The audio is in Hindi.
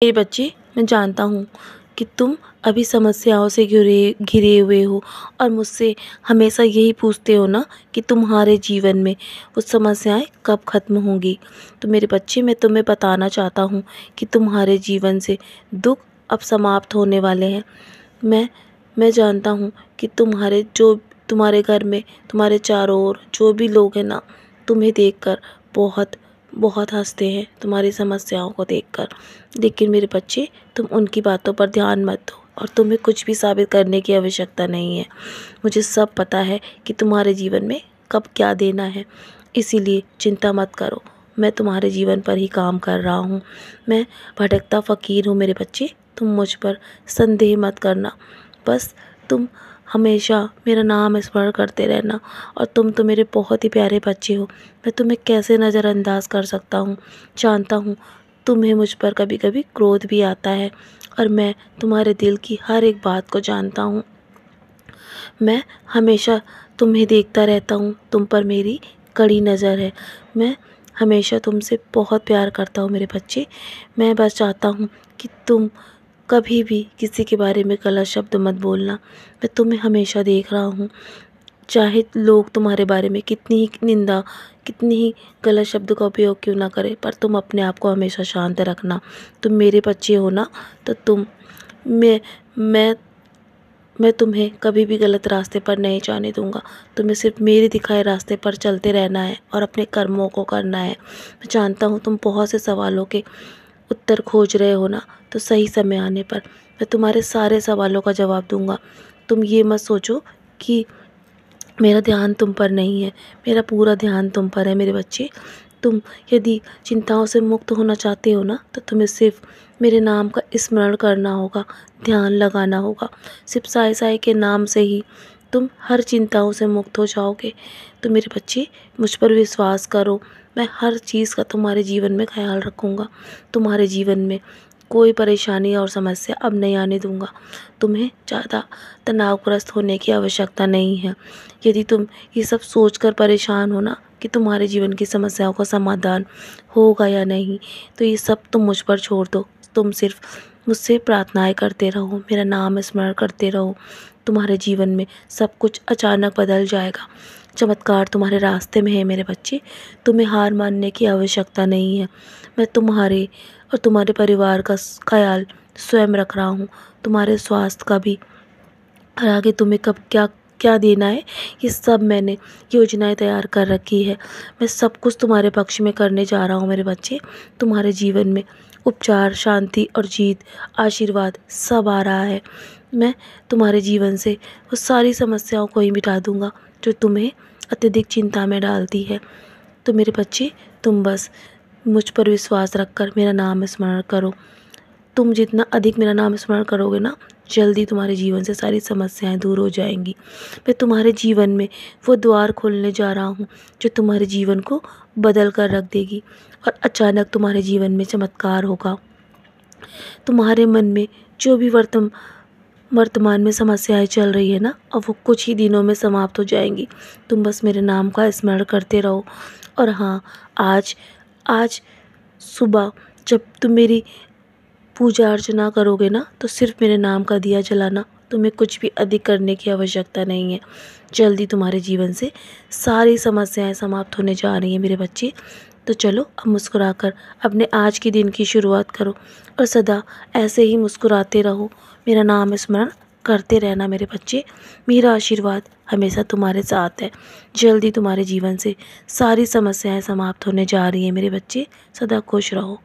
मेरे बच्चे, मैं जानता हूँ कि तुम अभी समस्याओं से घिरे घिरे हुए हो और मुझसे हमेशा यही पूछते हो ना कि तुम्हारे जीवन में वो समस्याएं कब ख़त्म होंगी। तो मेरे बच्चे, मैं तुम्हें बताना चाहता हूँ कि तुम्हारे जीवन से दुख अब समाप्त होने वाले हैं। मैं जानता हूँ कि तुम्हारे घर में, तुम्हारे चारों ओर जो भी लोग हैं ना, तुम्हें देखकर बहुत बहुत हंसते हैं तुम्हारी समस्याओं को देखकर। लेकिन मेरे बच्चे, तुम उनकी बातों पर ध्यान मत दो और तुम्हें कुछ भी साबित करने की आवश्यकता नहीं है। मुझे सब पता है कि तुम्हारे जीवन में कब क्या देना है, इसीलिए चिंता मत करो। मैं तुम्हारे जीवन पर ही काम कर रहा हूँ। मैं भटकता फ़कीर हूँ मेरे बच्चे, तुम मुझ पर संदेह मत करना। बस तुम हमेशा मेरा नाम स्मरण करते रहना। और तुम तो मेरे बहुत ही प्यारे बच्चे हो, मैं तुम्हें कैसे नज़रअंदाज कर सकता हूँ। जानता हूँ तुम्हें मुझ पर कभी कभी क्रोध भी आता है और मैं तुम्हारे दिल की हर एक बात को जानता हूँ। मैं हमेशा तुम्हें देखता रहता हूँ, तुम पर मेरी कड़ी नज़र है। मैं हमेशा तुमसे बहुत प्यार करता हूँ मेरे बच्चे। मैं बस चाहता हूँ कि तुम कभी भी किसी के बारे में गलत शब्द मत बोलना। मैं तुम्हें हमेशा देख रहा हूँ, चाहे लोग तुम्हारे बारे में कितनी ही निंदा, कितनी ही गलत शब्द का उपयोग क्यों ना करें, पर तुम अपने आप को हमेशा शांत रखना। तुम मेरे बच्चे हो ना, तो मैं मैं मैं तुम्हें कभी भी गलत रास्ते पर नहीं जाने दूंगा। तुम्हें सिर्फ मेरे दिखाए रास्ते पर चलते रहना है और अपने कर्मों को करना है। मैं जानता हूँ तुम बहुत से सवालों के उत्तर खोज रहे हो ना, तो सही समय आने पर मैं तुम्हारे सारे सवालों का जवाब दूंगा। तुम ये मत सोचो कि मेरा ध्यान तुम पर नहीं है, मेरा पूरा ध्यान तुम पर है मेरे बच्चे। तुम यदि चिंताओं से मुक्त होना चाहते हो ना, तो तुम्हें सिर्फ मेरे नाम का स्मरण करना होगा, ध्यान लगाना होगा। सिर्फ साई साई के नाम से ही तुम हर चिंताओं से मुक्त हो जाओगे। तो मेरे बच्चे, मुझ पर विश्वास करो, मैं हर चीज़ का तुम्हारे जीवन में ख्याल रखूँगा। तुम्हारे जीवन में कोई परेशानी और समस्या अब नहीं आने दूंगा। तुम्हें ज़्यादा तनावग्रस्त होने की आवश्यकता नहीं है। यदि तुम ये सब सोचकर परेशान हो ना कि तुम्हारे जीवन की समस्याओं का समाधान होगा या नहीं, तो ये सब तुम मुझ पर छोड़ दो। तुम सिर्फ मुझसे प्रार्थनाएं करते रहो, मेरा नाम स्मरण करते रहो। तुम्हारे जीवन में सब कुछ अचानक बदल जाएगा। चमत्कार तुम्हारे रास्ते में है मेरे बच्चे। तुम्हें हार मानने की आवश्यकता नहीं है। मैं तुम्हारे और तुम्हारे परिवार का ख्याल स्वयं रख रहा हूँ, तुम्हारे स्वास्थ्य का भी। और आगे तुम्हें कब क्या क्या देना है, ये सब मैंने योजनाएं तैयार कर रखी है। मैं सब कुछ तुम्हारे पक्ष में करने जा रहा हूँ मेरे बच्चे। तुम्हारे जीवन में उपचार, शांति और जीत, आशीर्वाद सब आ रहा है। मैं तुम्हारे जीवन से वो सारी समस्याओं को ही मिटा दूँगा जो तुम्हें अत्यधिक चिंता में डालती है। तो मेरे बच्चे, तुम बस मुझ पर विश्वास रखकर मेरा नाम स्मरण करो। तुम जितना अधिक मेरा नाम स्मरण करोगे ना, जल्दी तुम्हारे जीवन से सारी समस्याएं दूर हो जाएंगी। मैं तुम्हारे जीवन में वो द्वार खोलने जा रहा हूँ जो तुम्हारे जीवन को बदल कर रख देगी और अचानक तुम्हारे जीवन में चमत्कार होगा। तुम्हारे मन में जो भी वर्तमान में समस्याएं चल रही है ना, अब वो कुछ ही दिनों में समाप्त हो जाएंगी। तुम बस मेरे नाम का स्मरण करते रहो। और हाँ, आज आज सुबह जब तुम मेरी पूजा अर्चना करोगे ना, तो सिर्फ मेरे नाम का दिया जलाना। तुम्हें कुछ भी अधिक करने की आवश्यकता नहीं है। जल्दी तुम्हारे जीवन से सारी समस्याएं समाप्त होने जा रही हैं मेरे बच्चे। तो चलो अब मुस्कुराकर अपने आज के दिन की शुरुआत करो और सदा ऐसे ही मुस्कुराते रहो। मेरा नाम स्मरण करते रहना मेरे बच्चे। मेरा आशीर्वाद हमेशा तुम्हारे साथ है। जल्दी तुम्हारे जीवन से सारी समस्याएं समाप्त होने जा रही हैं मेरे बच्चे। सदा खुश रहो।